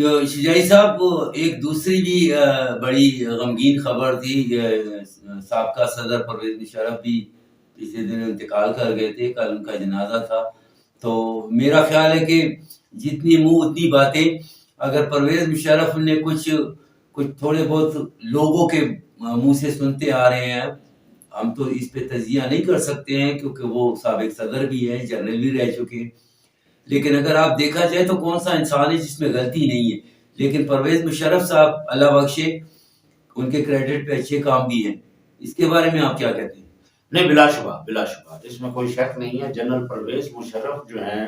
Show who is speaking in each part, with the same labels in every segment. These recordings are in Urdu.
Speaker 1: تو شجاعی صاحب ایک دوسری بھی بڑی غمگین خبر تھی، سابقہ صدر پرویز مشرف بھی پچھلے دن انتقال کر گئے تھے، کل ان کا جنازہ تھا. تو میرا خیال ہے کہ جتنی منہ اتنی باتیں. اگر پرویز مشرف نے کچھ تھوڑے بہت لوگوں کے منہ سے سنتے آ رہے ہیں، ہم تو اس پہ تجزیہ نہیں کر سکتے ہیں کیونکہ وہ سابق صدر بھی ہیں، جنرل بھی رہ چکے ہیں. لیکن اگر آپ دیکھا جائے تو کون سا انسان ہے جس میں غلطی نہیں ہے. لیکن پرویز مشرف صاحب اللہ بخشے، ان کے کریڈٹ پہ اچھے کام بھی ہیں. اس کے بارے میں آپ کیا کہتے ہیں؟
Speaker 2: نہیں، بلا شبہ اس میں کوئی شک نہیں ہے. جنرل پرویز مشرف جو ہیں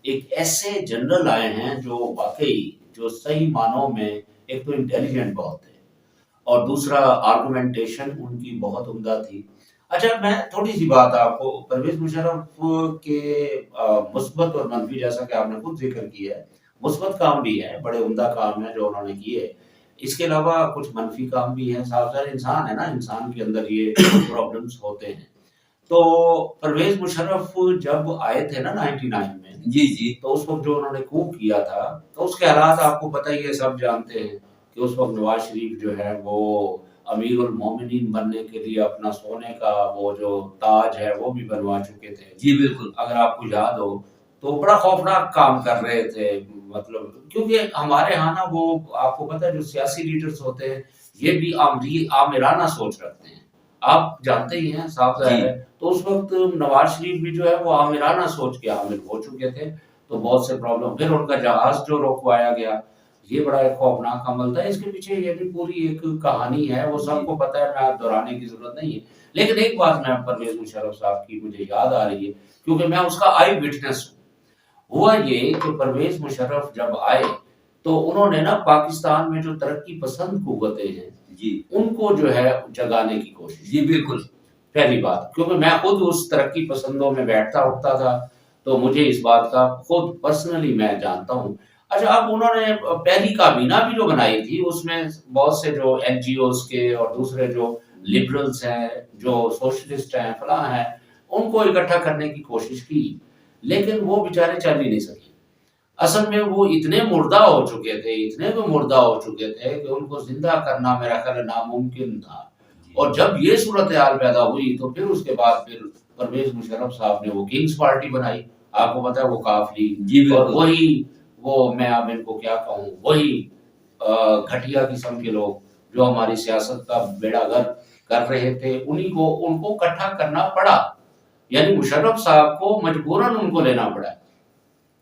Speaker 2: ایک ایسے جنرل آئے ہیں جو واقعی جو صحیح معنوں میں ایک تو انٹیلیجنٹ بہت ہے اور دوسرا آرگومنٹیشن ان کی بہت عمدہ تھی. اچھا، میں تھوڑی سی بات آپ کو پرویز مشرف کے مثبت اور منفی، جیسا کہ آپ نے خود ذکر کیا ہے، مثبت کام بھی ہے، بڑے عمدہ کام ہیں جو انہوں نے کیے. اس کے علاوہ کچھ منفی کام بھی ہیں. صاحب سارے انسان ہے نا، انسان کے اندر یہ پرابلمس ہوتے ہیں. تو پرویز مشرف جب آئے تھے نا 99 میں،
Speaker 1: جی
Speaker 2: تو اس وقت جو انہوں نے کوپ کیا تھا تو اس کے حالات آپ کو پتہ ہی ہے، سب جانتے ہیں کہ اس وقت نواز شریف جو ہے وہ امیر المومنین بننے کے لیے اپنا سونے کا وہ جو تاج ہے وہ بھی بنوا چکے تھے.
Speaker 1: جی بالکل.
Speaker 2: اگر آپ کو یاد ہو تو بڑا خوفناک کام کر رہے تھے. مطلب کیونکہ ہمارے ہاں نا وہ آپ کو پتہ ہے جو سیاسی لیڈرز ہوتے ہیں یہ بھی آمرانہ سوچ رکھتے ہیں، آپ جانتے ہی ہیں، صاف ظاہر ہے. تو اس وقت نواز شریف بھی جو ہے وہ آمرانہ سوچ کے حامل ہو چکے تھے. تو بہت سے پرابلم، پھر ان کا جہاز جو روکوایا گیا، یہ بڑا ایک خوفناک عمل تھا. اس کے پیچھے یہ بھی پوری ایک کہانی ہے، وہ سب کو پتہ ہے، میں دہرانے کی ضرورت نہیں ہے. لیکن ایک بات میں پرویز مشرف صاحب کی مجھے یاد آ رہی ہے کیونکہ میں اس کا آئی وٹنس ہوں. ہوا یہ کہ پرویز مشرف جب آئے تو انہوں نے نا پاکستان میں جو ترقی پسند قوتیں ہیں
Speaker 1: جی
Speaker 2: ان کو جو ہے جگانے کی کوشش.
Speaker 1: جی بالکل.
Speaker 2: پہلی بات کیونکہ میں خود اس ترقی پسندوں میں بیٹھتا اٹھتا تھا تو مجھے اس بات کا خود پرسنلی میں جانتا ہوں. اچھا، اب انہوں نے پہلی کابینہ بھی جو بنائی تھی اس میں بہت سے جو این جی اوز کے اور دوسرے جو لبرلز ہیں، جو سوشلسٹ ہیں، فلاں ہیں، ان کو اکٹھا کرنے کی کوشش کی، لیکن وہ بیچارے چل ہی نہیں سکے. اصل میں وہ اتنے مردہ ہو چکے تھے، اتنے وہ مردہ ہو چکے تھے کہ ان کو زندہ کرنا میرا خیال ناممکن تھا. اور جب یہ صورتحال پیدا ہوئی تو پھر اس کے بعد پھر پرویز مشرف صاحب نے وہ کنگز پارٹی بنائی، آپ کو پتا ہے وہ کافلی.
Speaker 1: جی بالکل.
Speaker 2: اور وہی وہ میں اب ان کو کیا کہوں، وہی گھٹیا قسم کے لوگ جو ہماری سیاست کا بیڑا غرق کر رہے تھے، ان کو اکٹھا کرنا پڑا. یعنی مشرف صاحب کو مجبوراً ان کو لینا پڑا.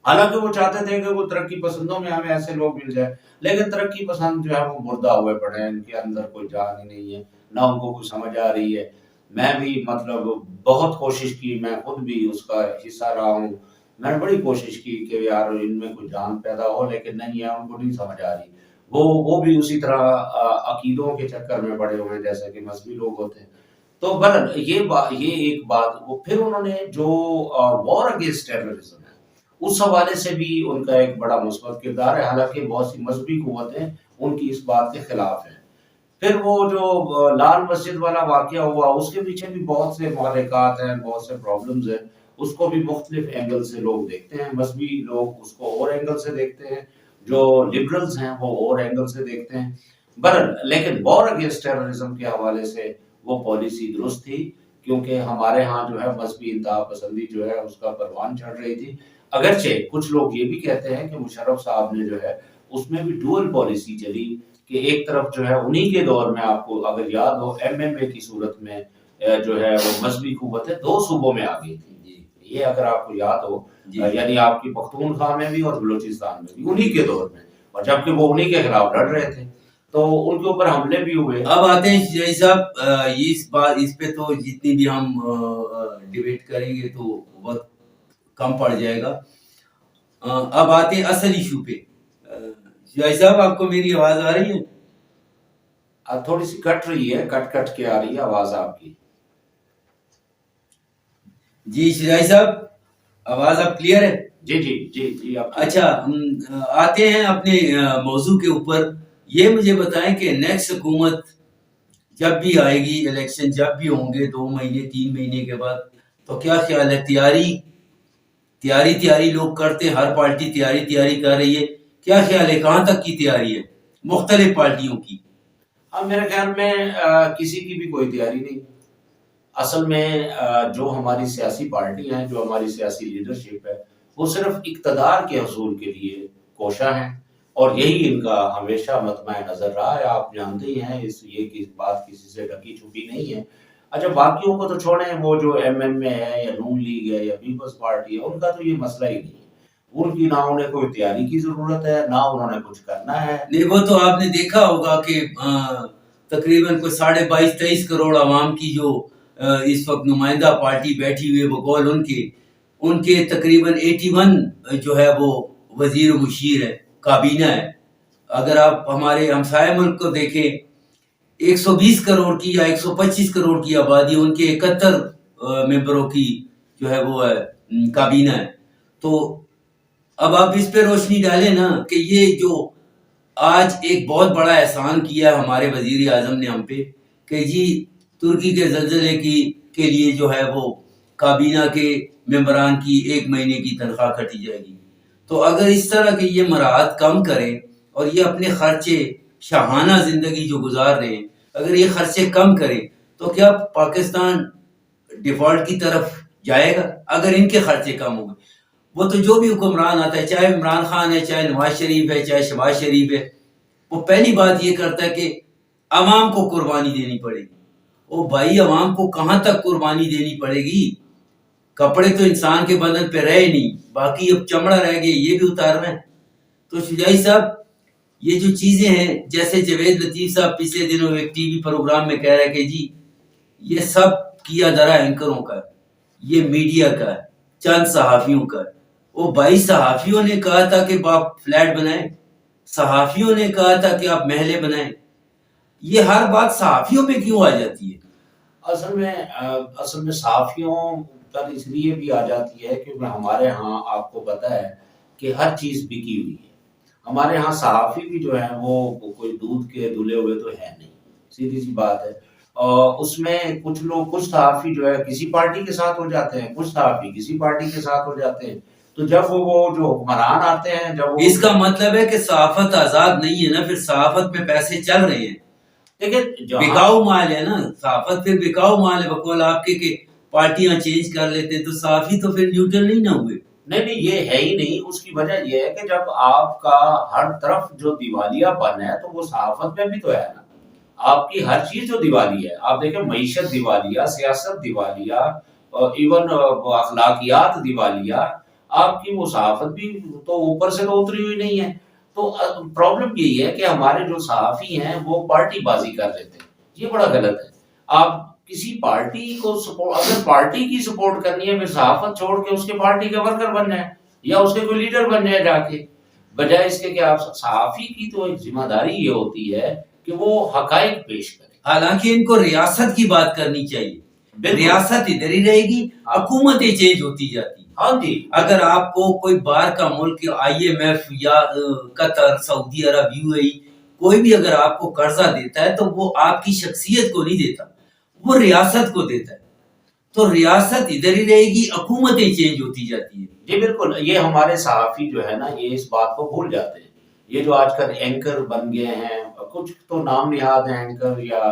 Speaker 2: حالانکہ وہ چاہتے تھے کہ وہ ترقی پسندوں میں ہمیں ایسے لوگ مل جائے، لیکن ترقی پسند جو ہے وہ مردہ ہوئے پڑے ہیں، ان کے اندر کوئی جان ہی نہیں ہے، نہ ان کو کچھ سمجھ آ رہی ہے. میں بھی مطلب بہت کوشش کی، میں خود بھی اس کا حصہ رہا ہوں. میں نے بڑی کوشش کی کہ یار ان میں کوئی جان پیدا ہو، لیکن نہیں ہے، ان کو نہیں سمجھ آ رہی. وہ بھی اسی طرح عقیدوں کے چکر میں پڑے ہوئے ہیں جیسے کہ مذہبی لوگ ہوتے ہیں. تو بہرحال یہ ایک بات. وہ پھر انہوں نے جو وار اگینسٹ ٹیررزم ہے اس حوالے سے بھی ان کا ایک بڑا مثبت کردار ہے، حالانکہ بہت سی مذہبی قوتیں ان کی اس بات کے خلاف ہیں. پھر وہ جو لال مسجد والا واقعہ ہوا اس کے پیچھے بھی بہت سے محرکات ہیں، بہت سے پرابلمز ہیں. اس کو بھی مختلف اینگل سے لوگ دیکھتے ہیں. مذہبی لوگ اس کو اور اینگل سے دیکھتے ہیں، جو لبرلز ہیں وہ اور اینگل سے دیکھتے ہیں. بہرحال لیکن وار اگینسٹ ٹیررزم کے حوالے سے وہ پالیسی درست تھی، کیونکہ ہمارے ہاں جو ہے مذہبی انتہا پسندی جو ہے اس کا پروان چڑھ رہی تھی. اگرچہ کچھ لوگ یہ بھی کہتے ہیں کہ مشرف صاحب نے جو ہے اس میں بھی ڈوئل پالیسی چلی کہ ایک طرف جو ہے انہی کے دور میں آپ کو اگر یاد ہو ایم ایم اے کی صورت میں جو ہے وہ مذہبی قوتیں 2 صوبوں میں آ گئی تھی. یہ اگر آپ کو یاد ہو، یعنی آپ کی پختونخوا میں بھی اور بلوچستان میں بھی انہی کے دور میں، اور جبکہ وہ انہی کے خلاف لڑ رہے تھے تو ان کے اوپر حملے بھی ہوئے.
Speaker 1: اب آتے ہیں شجاعی صاحب، اس پہ تو جتنی بھی ہم ڈیبیٹ کریں گے تو وقت کم پڑ جائے گا. اب آتے ہیں اصل ایشو پہ. شجاعی صاحب آپ کو میری آواز آ رہی ہے؟
Speaker 2: تھوڑی سی کٹ رہی ہے، کٹ کے آ رہی ہے آواز آپ کی.
Speaker 1: جی شجاعی صاحب آواز اب کلیئر ہے؟
Speaker 2: جی.
Speaker 1: اچھا، آتے ہیں اپنے موضوع کے اوپر. یہ مجھے بتائیں کہ نیکسٹ حکومت جب بھی آئے گی، الیکشن جب بھی ہوں گے 2 مہینے 3 مہینے کے بعد، تو کیا خیال ہے؟ تیاری لوگ کرتے، ہر پارٹی تیاری کر رہی ہے کیا خیال ہے کہاں تک کی تیاری ہے مختلف پارٹیوں کی؟
Speaker 2: اب میرے خیال میں کسی کی بھی کوئی تیاری نہیں. اصل میں جو ہماری سیاسی پارٹی ہیں، جو ہماری سیاسی لیڈرشپ ہے، وہ صرف اقتدار کے حصول کے لیے کوشاں ہیں، اور یہی ان کا ہمیشہ مطمع نظر رہا ہے. آپ جانتے ہی ہیں یہ بات کسی سے ڈھکی چھپی نہیں ہے. اچھا باقیوں کو تو چھوڑیں، وہ جو ایم اے ہے یا نون لیگ ہے یا پیپلز پارٹی ہے، ان کا تو یہ مسئلہ ہی نہیں ہے. ان کی نہ انہیں کوئی تیاری کی ضرورت ہے، نہ انہوں نے کچھ کرنا ہے.
Speaker 1: نہیں، وہ تو آپ نے دیکھا ہوگا کہ تقریباً کوئی 22-23 کروڑ عوام کی جو اس وقت نمائندہ پارٹی بیٹھی ہوئی ہے، بقول ان کے تقریباً 81 جو ہے وہ وزیر و مشیر ہے، کابینہ ہے. اگر آپ ہمارے ہمسائے ملک کو دیکھیں، 120 کروڑ کی یا 125 کروڑ کی آبادی، ان کے 71 ممبروں کی جو ہے وہ ہے کابینہ ہے. تو اب آپ اس پہ روشنی ڈالیں نا کہ یہ جو آج ایک بہت بڑا احسان کیا ہمارے وزیر اعظم نے ہم پہ کہ جی ترکی کے زلزلے کے لیے جو ہے وہ کابینہ کے ممبران کی 1 مہینے کی تنخواہ کٹی جائے گی. تو اگر اس طرح کے یہ مراعات کم کریں اور یہ اپنے خرچے شاہانہ زندگی جو گزار رہے ہیں، اگر یہ خرچے کم کریں تو کیا پاکستان ڈیفالٹ کی طرف جائے گا؟ اگر ان کے خرچے کم ہوں گے. وہ تو جو بھی حکمران آتا ہے، چاہے عمران خان ہے، چاہے نواز شریف ہے، چاہے شہباز شریف ہے، وہ پہلی بات یہ کرتا ہے کہ عوام کو قربانی دینی پڑے گی. او بھائی، عوام کو کہاں تک قربانی دینی پڑے گی؟ کپڑے تو انسان کے بدن پہ رہے نہیں، باقی اب چمڑا رہ گیا، یہ بھی اتارنا ہے. تو شجاعی صاحب، یہ جو چیزیں ہیں، جیسے جاوید لطیف صاحب پچھلے دنوں ایک ٹی وی پروگرام میں کہہ رہے کہ جی یہ سب کیا درا اینکروں کا ہے، یہ میڈیا کا ہے، چند صحافیوں کا ہے. وہ بھائی صحافیوں نے کہا تھا کہ آپ فلیٹ بنائیں، صحافیوں نے کہا تھا کہ آپ محلے بنائیں. یہ ہر بات صحافیوں پہ کیوں آ جاتی ہے؟
Speaker 2: اصل میں صحافیوں پر اس لیے بھی آ جاتی ہے کیونکہ ہمارے ہاں آپ کو پتہ ہے کہ ہر چیز بکی ہوئی ہے. ہمارے ہاں صحافی بھی جو ہیں وہ کوئی دودھ کے دھلے ہوئے تو ہے نہیں، سیدھی سی بات ہے. اور اس میں کچھ صحافی جو ہے کسی پارٹی کے ساتھ ہو جاتے ہیں، کچھ صحافی کسی پارٹی کے ساتھ ہو جاتے ہیں. تو جب وہ جو حکمران آتے ہیں، جب وہ
Speaker 1: اس کا مطلب ہے کہ صحافت آزاد نہیں ہے نا، پھر صحافت میں پیسے چل رہے ہیں.
Speaker 2: دیکھیں
Speaker 1: بکاؤ مال ہے نا صحافت، پھر بکاؤ مال ہے. بقول آپ کے کہ پارٹیاں چینج کر لیتے ہیں، تو صحافی تو پھر نیوٹرل نہیں نہ ہوئے.
Speaker 2: نہیں یہ ہے ہی نہیں. اس کی وجہ یہ ہے کہ جب آپ کا ہر طرف جو دیوالیہ پن ہے تو وہ صحافت میں بھی تو ہے نا. آپ کی ہر چیز جو دیوالی ہے، آپ دیکھیں معیشت دیوالیہ، سیاست دیوالیہ، ایون اخلاقیات دیوالیہ، آپ کی وہ صحافت بھی تو اوپر سے تو اتری ہوئی نہیں ہے. تو پرابلم یہی ہے کہ ہمارے جو صحافی ہیں وہ پارٹی بازی کر لیتے ہیں. یہ بڑا غلط ہے. آپ کسی پارٹی کو اگر پارٹی کی سپورٹ کرنی ہے، پھر صحافت چھوڑ کے اس کے پارٹی کے ورکر بن جائیں یا اس کے کوئی لیڈر بن جائے جا کے، بجائے اس کے کہ آپ صحافی کی تو ایک ذمہ داری یہ ہوتی ہے کہ وہ حقائق پیش کرے.
Speaker 1: حالانکہ ان کو ریاست کی بات کرنی چاہیے. ریاست ادھر ہی رہے گی، حکومتیں چینج ہوتی جاتی.
Speaker 2: ہاں جی،
Speaker 1: اگر آپ کو کوئی باہر کا ملک IMF یا قطر، سعودی عرب، UAE کوئی بھی اگر آپ کو قرضہ دیتا ہے تو وہ آپ کی شخصیت کو نہیں دیتا، وہ ریاست کو دیتا ہے. تو ریاست ادھر ہی رہے گی، حکومتیں چینج ہوتی جاتی ہیں.
Speaker 2: جی بالکل. یہ ہمارے صحافی جو ہے نا یہ اس بات کو بھول جاتے ہیں. یہ جو آج کل اینکر بن گئے ہیں، کچھ تو نام نہاد ہیں اینکر یا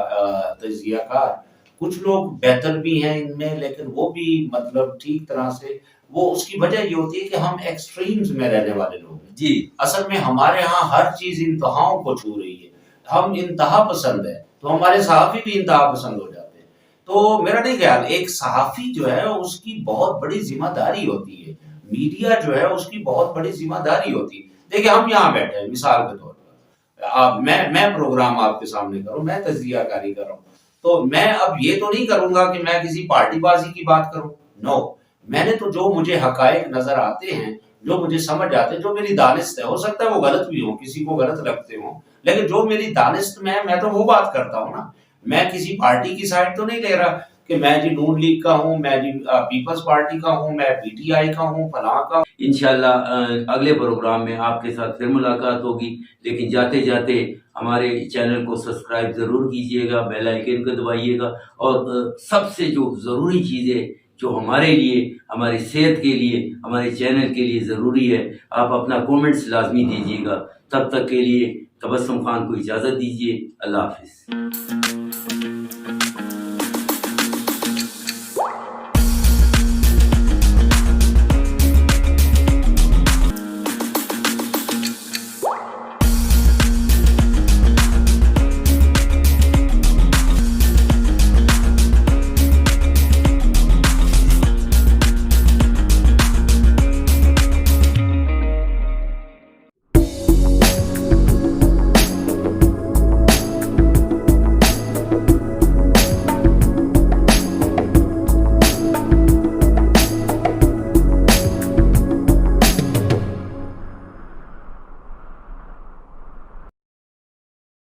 Speaker 2: تجزیہ کار، کچھ لوگ بہتر بھی ہیں ان میں، لیکن وہ بھی مطلب ٹھیک طرح سے، وہ اس کی وجہ یہ ہوتی ہے کہ ہم ایکسٹریمز میں رہنے والے لوگ ہیں.
Speaker 1: جی
Speaker 2: اصل میں ہمارے ہاں ہر چیز انتہاؤں کو چھو رہی ہے. ہم انتہا پسند ہے، تو ہمارے صحافی بھی انتہا پسند ہو جاتے ہیں. تو میرا نہیں خیال، ایک صحافی جو ہے اس کی بہت بڑی ذمہ داری ہوتی ہے. میڈیا جو ہے اس کی بہت بڑی ذمہ داری ہوتی ہے. دیکھیں ہم یہاں بیٹھے ہیں مثال کے طور پر، میں پروگرام آپ کے سامنے کروں، میں تجزیہ کاری کر رہا ہوں، تو میں اب یہ تو نہیں کروں گا کہ میں کسی پارٹی بازی کی بات کروں. نو، میں نے تو جو مجھے حقائق نظر آتے ہیں، جو مجھے سمجھ آتے ہیں، جو میری دانست ہے، ہو سکتا ہے وہ غلط بھی ہوں، کسی کو غلط لگتے ہوں، لیکن جو میری دانست میں تو وہ بات کرتا ہوں نا. میں کسی پارٹی کی سائڈ تو نہیں لے رہا کہ میں جی نون لیگ کا ہوں، میں جی پیپلز پارٹی کا ہوں، میں PTI کا ہوں، فلاں کا ہوں.
Speaker 1: انشاءاللہ اگلے پروگرام میں آپ کے ساتھ پھر ملاقات ہوگی. لیکن جاتے جاتے ہمارے چینل کو سبسکرائب ضرور کیجیے گا، بیل آئیکن کو دبائیے گا، اور سب سے جو ضروری چیز ہے جو ہمارے لیے، ہماری صحت کے لیے، ہمارے چینل کے لیے ضروری ہے۔ آپ اپنا کومنٹس لازمی دیجیے گا۔ تب تک کے لیے تبسم خان کو اجازت دیجیے۔ اللہ حافظ۔